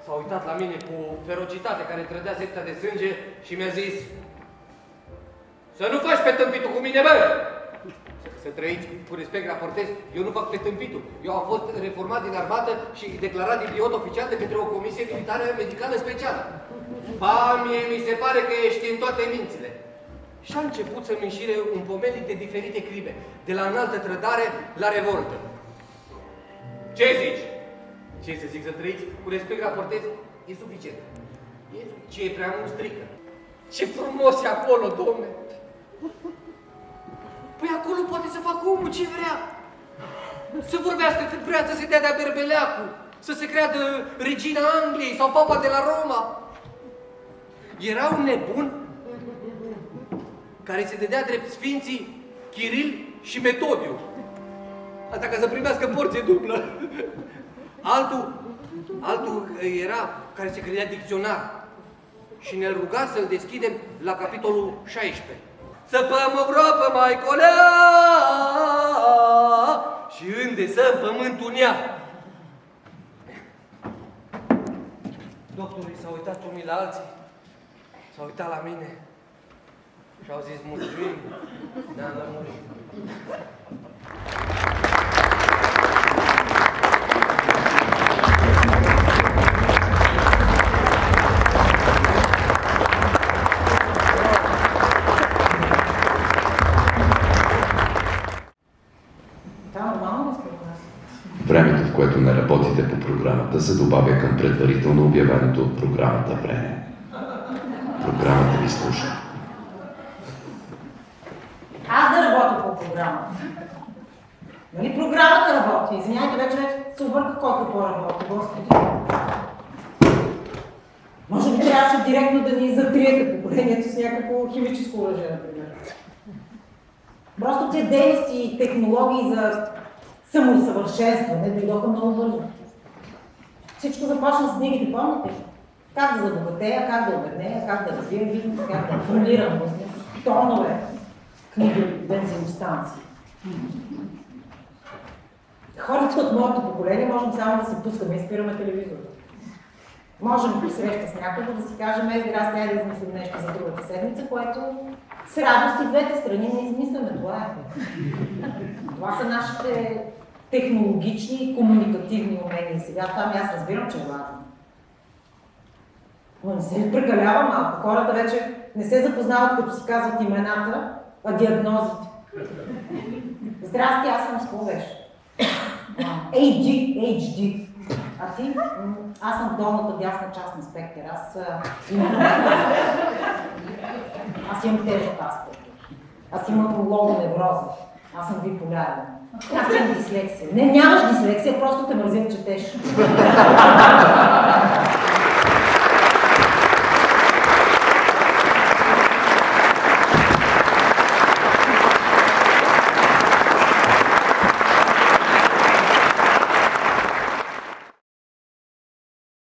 s-a uitat la mine cu ferocitate care trădea septa de sânge și mi-a zis: să nu faci pe tâmpitul cu mine, bă! Să trăiți cu respect, raportez, eu nu fac pe tâmpitul. Eu am fost reformat din armată și declarat idiot oficial de către o comisie militară medicală specială. Ba, mie mi se pare că ești în toate mințile. Și a început să-mi înșire un pomenit de diferite crime, de la înaltă trădare la revoltă. Ce zici? Ce să zic, să trăiți cu respect, raportez, e suficient. Ce e prea mult strică. Ce frumos e acolo, domne! Păi acolo poate să facă omul ce vrea. Să vorbească cât vrea, să se dea de-a berbeleacul, să se creadă regina Angliei sau papa de la Roma. Era un nebun care se dădea drept sfinții Chiril și Metodiu. Asta ca să primească porție dublă. Altul era care se credea dicționar și ne-l ruga să-l deschidem la capitolul 16. Să păm Europa, maicolea, și îndesăm pământul în ea. Doctorii s-au uitat unii la alții, s-au uitat la mine și au zis: mulțumim, ne-am lămurit. Времето, в което не работите по програмата, се добавя към предварително обявеното от програмата време. Програмата ви слуша. Аз да работя по програмата. Нали програмата работи? Извинявайте, вече се обърка кой какво работи, Господи. Може би трябваше директно да ни затриете поколението с някакво химическо оръжие, например. Просто тези дейности и технологии за самоусъвършенстване дойдоха много бързо. Всичко започна с книгите, помните? Как да забогатея, как да обеднея, как да развия бизнес, как да формулирам бизнес. Тонове книги, бензиностанции. Хората от моето поколение можем само да се пускаме и спираме телевизора. Можем при среща с някого да си кажем: здрасти, да измислим нещо за другата седмица, което с радост и двете страни не измисляме. Това е. Това са нашите технологични и комуникативни умения. Сега това аз разбирам, че е важно. Но не се прекалява малко. Хората вече не се запознават, като си казват имената, а диагнозите. Здрасти, аз съм с какво беше? HD. А ти? Аз съм в долната дясна част на спектър. Аз имам тежък аспект. Аз имам логоневроза. Аз съм биполярен. Аз имам дислексия. Не, нямаш дислексия, просто те мързи да четеш.